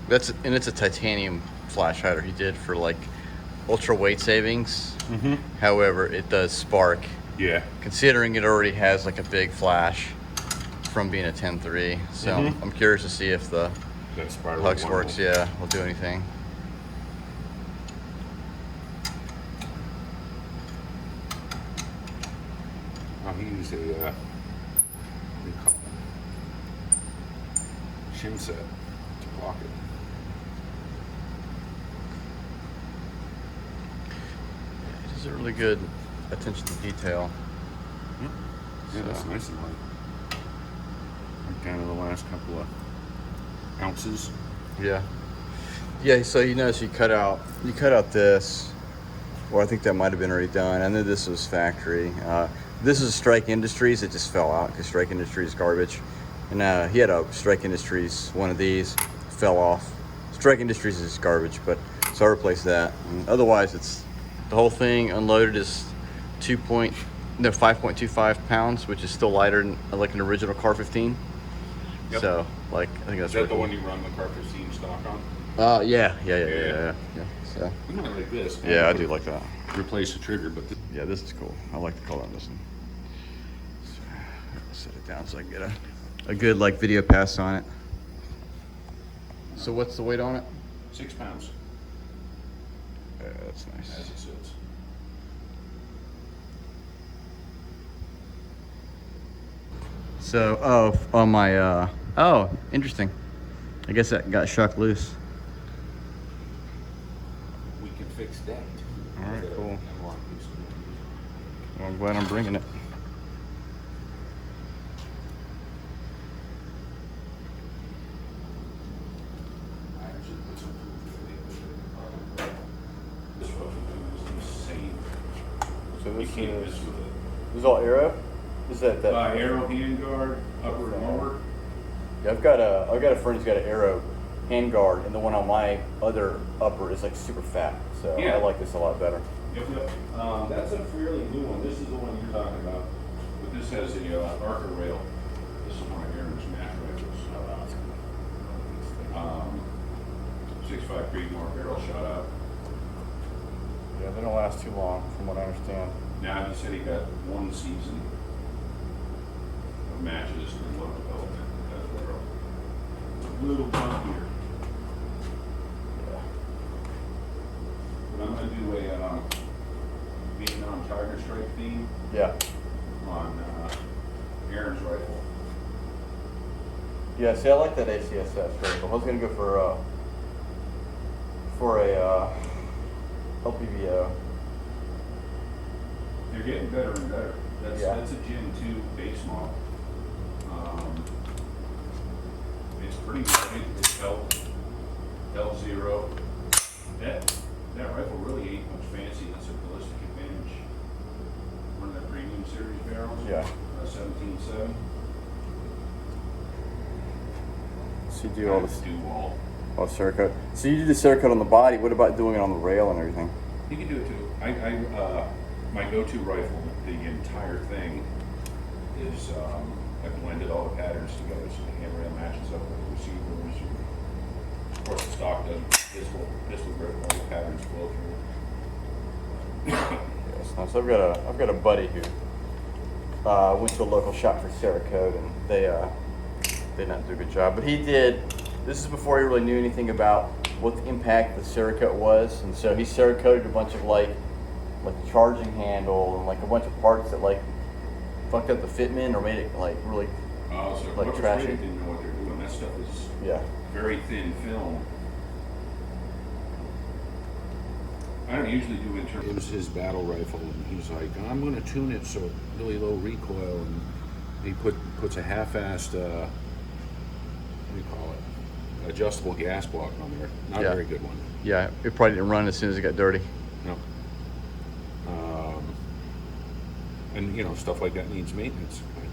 It's a titanium flash hider he did for like ultra weight savings. Mm-hmm. However, it does spark. Yeah. Considering it already has like a big flash from being a 10.3, so I'm curious to see if the Huxwrx, yeah, will do anything. He used a what do you call it? Shim set to block it. It is a really good attention to detail. Yeah, that's nice and light. Like down to the last couple of ounces. Yeah. Yeah, so you notice you cut out this. Well, I think that might have been already done. I know this was factory. This is Strike Industries. It just fell out because Strike Industries is garbage. And he had a Strike Industries, one of these, fell off. Strike Industries is garbage, but so I replaced that. And otherwise, it's the whole thing unloaded is 5.25 pounds, which is still lighter than like an original Car 15. Yep. So, like, I think that's Is that the cool. one you run the Car 15 stock on? Yeah. So, You might like this. yeah, I do like that. Replace the trigger, but Yeah, this is cool. I like the color on this one. So, I'll set it down so I can get a good like video pass on it. So what's the weight on it? 6 pounds Yeah, that's nice. as it sits. So, on my, interesting. I guess that got shocked loose. We can fix that. All right, cool. Well, I'm glad I'm bringing it. I actually put some food in it. This fucking is insane. So You can't mess with it. This is all arrow? Is that Arrow handguard, upper and lower. Yeah, I've got a friend who's got an arrow hand guard, and the one on my other upper is like super fat. So Yeah. I like this a lot better. Yep. That's a fairly new one. This is the one you're talking about. But this has a archer rail. This is one of Aaron's match rifles. 6.5 Creedmoor barrel shot out. Yeah, they don't last too long, from what I understand. Now he said he got 1 season of matches in low development with that barrel. It's a little chunkier. Yeah. But I'm going to do a Vietnam Tiger Strike theme Yeah. on Aaron's rifle. Yeah. See, I like that ACSS rifle. I was gonna go for a LPVO. They're getting better and better. That's Yeah. that's a Gen 2 base model. It's pretty rugged. It's L0. That rifle really ain't much fancy. That's a ballistic advantage. One of the premium series barrels. Yeah. 17.7. So you do all this, Dual. all Cerakote. So you do the Cerakote on the body. What about doing it on the rail and everything? You can do it too. My go-to rifle, the entire thing is I blended all the patterns together so the handrail matches up with the receivers. Of course, the stock doesn't. Pistol grip, all the patterns flow through. Yes. Nice. I've got a buddy who went to a local shop for Cerakote, and they did not do a good job. But he did. This is before he really knew anything about what the impact the Cerakote was, and so he Cerakoted a bunch of like the charging handle and like a bunch of parts that like fucked up the fitment or made it like really So like whoever's trashy. rated didn't know what they're doing. That stuff is Yeah. very thin film. I don't usually do internal. It was his battle rifle, and he's like, I'm going to tune it so really low recoil, and he puts a half-assed, what do you call it, adjustable gas block on there. Not Yeah. a very good one. Yeah, it probably didn't run as soon as it got dirty. No. And stuff like that needs maintenance. Like,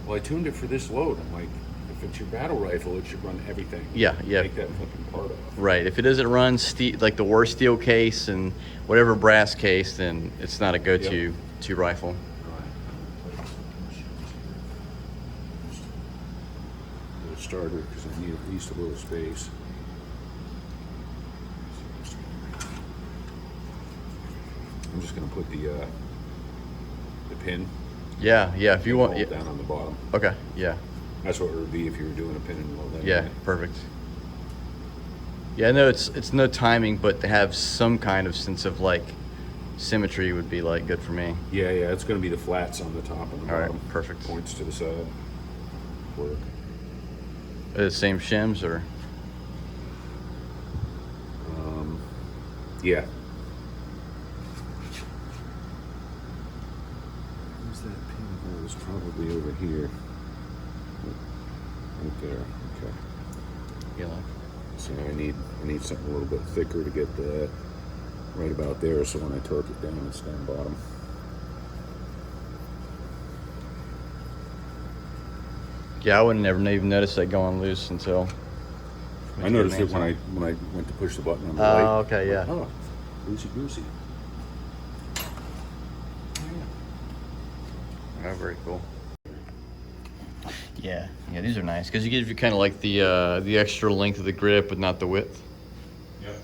well, I tuned it for this load. I'm like, if it's your battle rifle, it should run everything. Yeah. Take that fucking part off. Right. If it doesn't run like the worst steel case and whatever brass case, then it's not a go-to rifle. Starter because I need at least a little space. I'm just gonna put the pin. Yeah, if you want. Roll Yeah. down on the bottom. Okay, yeah. That's what it would be if you were doing a pin and roll down. Yeah, perfect. Yeah, no, it's no timing, but to have some kind of sense of like symmetry would be like good for me. Yeah, it's gonna be the flats on the top and the All right, bottom. perfect. Points to the side. Work. Are the same shims or? Yeah. Where's that pinhole? It's probably over here. Right there. Okay. Yeah. So I need something a little bit thicker to get that right about there, so when I torque it down, it's down bottom. Yeah, I wouldn't never even notice that going loose until. I noticed it when I went to push the button on the light. Oh, okay, yeah. Oh, loosey goosey. Oh, very cool. Yeah, these are nice because you give you kind of like the extra length of the grip, but not the width. Yep.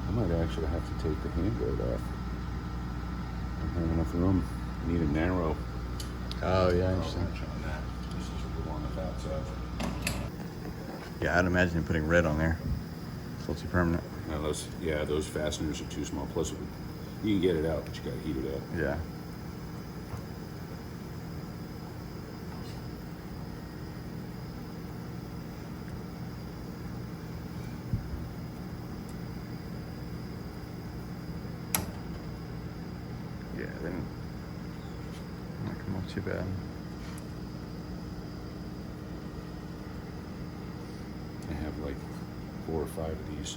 I might actually have to take the handguard off. I don't have enough room. I need a narrow. Oh yeah, interesting. wrench on that. This is on the fat side. Yeah, I'd imagine you're putting red on there. It's a little too permanent. Now those fasteners are too small. Plus, you can get it out, but you gotta heat it up. Yeah. Yeah, they didn't not come off too bad. I have like 4 or 5 of these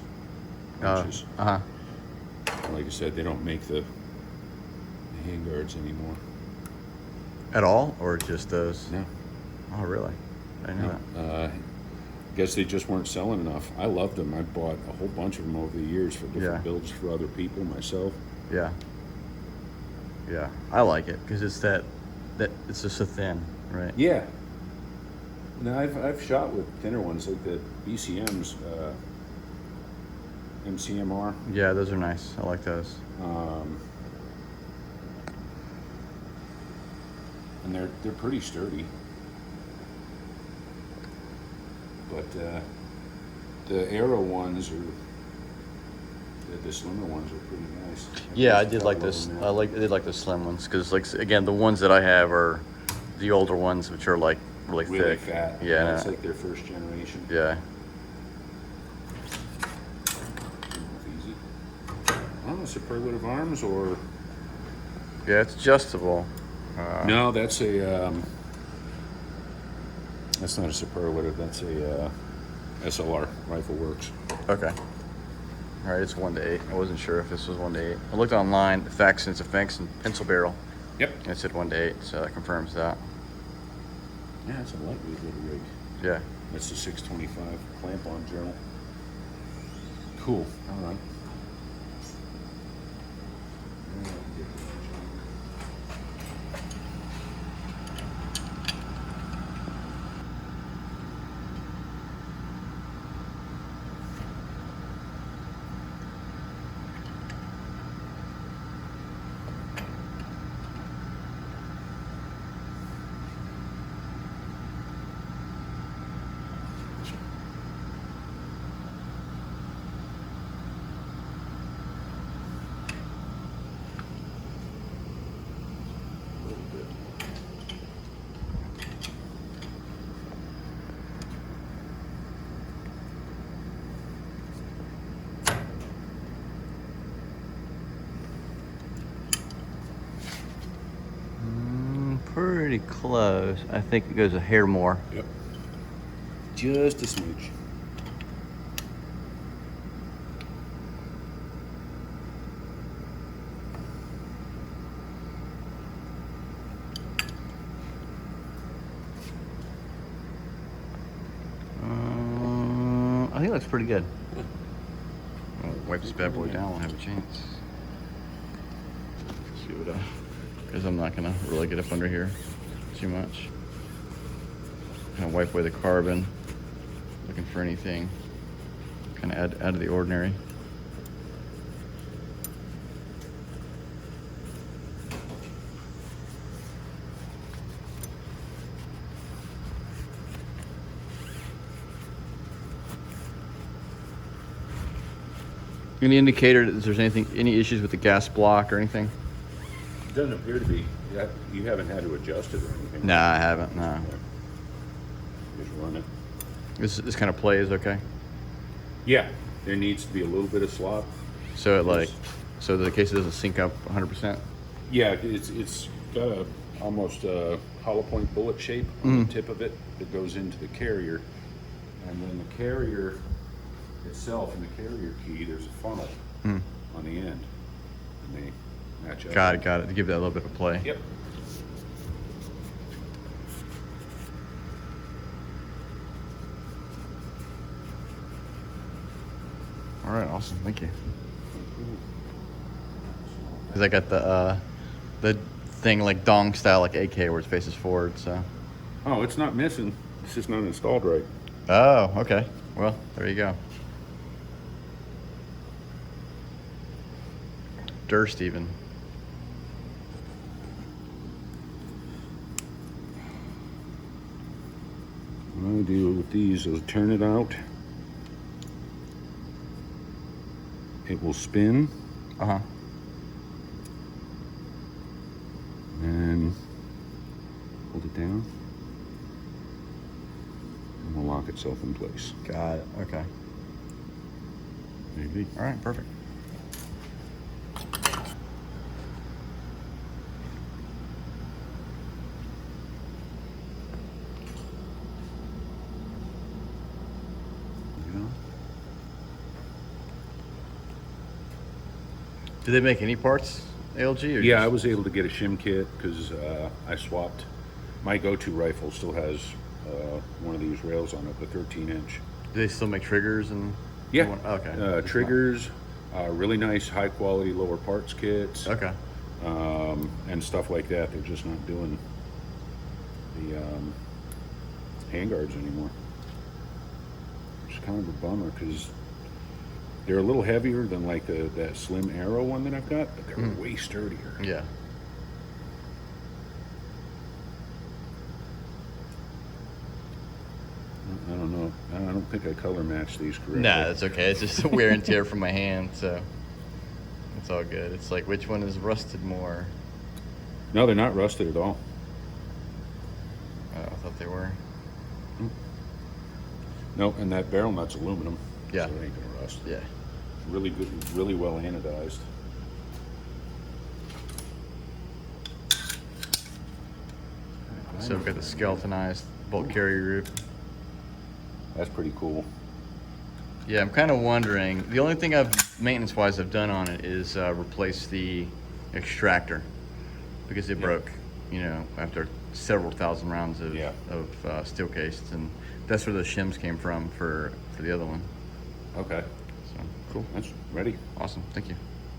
Uh wrenches. huh. Like I said, they don't make the handguards anymore. At all, or just those? No. Oh, really? I didn't know that. Guess they just weren't selling enough. I loved them. I bought a whole bunch of them over the years for different Yeah. builds for other people, myself. Yeah. Yeah, I like it because it's that it's just so thin, right? Yeah. Now I've shot with thinner ones like the BCMs, MCMR. Yeah, those are nice. I like those. And they're pretty sturdy. But the Aero ones are the slimmer ones are pretty nice. Yeah, I did like this. I did like the slim ones because, like, again, the ones that I have are the older ones, which are like really really thick. fat. Yeah, It's like their first generation. yeah. Easy. I don't know, superlative arms or Yeah, it's adjustable. no? That's a that's not a superlative. That's a SLR Rifle Works. Okay. All right, it's 1 to 8. I wasn't sure if this was 1 to 8. I looked online. The fax, it's a fax and pencil barrel. Yep. And it said 1 to 8, so that confirms that. Yeah, it's a lightweight little rig. Yeah. That's the 625 clamp-on journal. Cool. All right. Pretty close. I think it goes a hair more. Yep. Just a smidge. I think it looks pretty good. I'll wipe this bad boy down. We'll have a chance. See what because I'm not gonna really get up under here too much. kind of wipe away the carbon. Looking for anything kind of out of the ordinary. Any indicator that there's any issues with the gas block or anything? It doesn't appear to be. You haven't had to adjust it or anything? No, I haven't, no. Just run it. This kind of play is okay? Yeah, there needs to be a little bit of slop. So so the case doesn't sink up 100%? Yeah, it's got almost a hollow point bullet shape on the tip of it that goes into the carrier. And then the carrier itself, in the carrier key, there's a funnel on the end. And they match up. Got it. To give that a little bit of play. Yep. All right, awesome. Thank you. Because I got the thing like dong style, like AK, where it faces forward. So. Oh, it's not missing. It's just not installed right. Oh, okay. Well, there you go. Durst even. What I do with these is turn it out. It will spin. Uh-huh. And hold it down. And will lock itself in place. Got it. Okay. Maybe. All right, perfect. Do they make any parts, ALG? Or Yeah, just... I was able to get a shim kit because I swapped. My go-to rifle still has one of these rails on it, the 13-inch. Do they still make triggers and? Yeah. Okay. Triggers, really nice, high-quality lower parts kits. Okay. And stuff like that. They're just not doing the handguards anymore. It's kind of a bummer because they're a little heavier than like that slim arrow one that I've got, but they're way sturdier. Yeah. I don't know. I don't think I color matched these correctly. Nah, that's okay. It's just wear and tear from my hand, so it's all good. It's like, which one is rusted more? No, they're not rusted at all. Oh, I thought they were. No, and that barrel nut's aluminum. Yeah. So it ain't gonna rust. Yeah. Really good, really well anodized. So we've got the skeletonized bolt carrier group. That's pretty cool. Yeah, I'm kind of wondering. The only thing maintenance-wise I've done on it is replace the extractor because it broke, after several thousand rounds of steel cased, and that's where the shims came from for the other one. Okay. So cool. That's ready. Awesome. Thank you.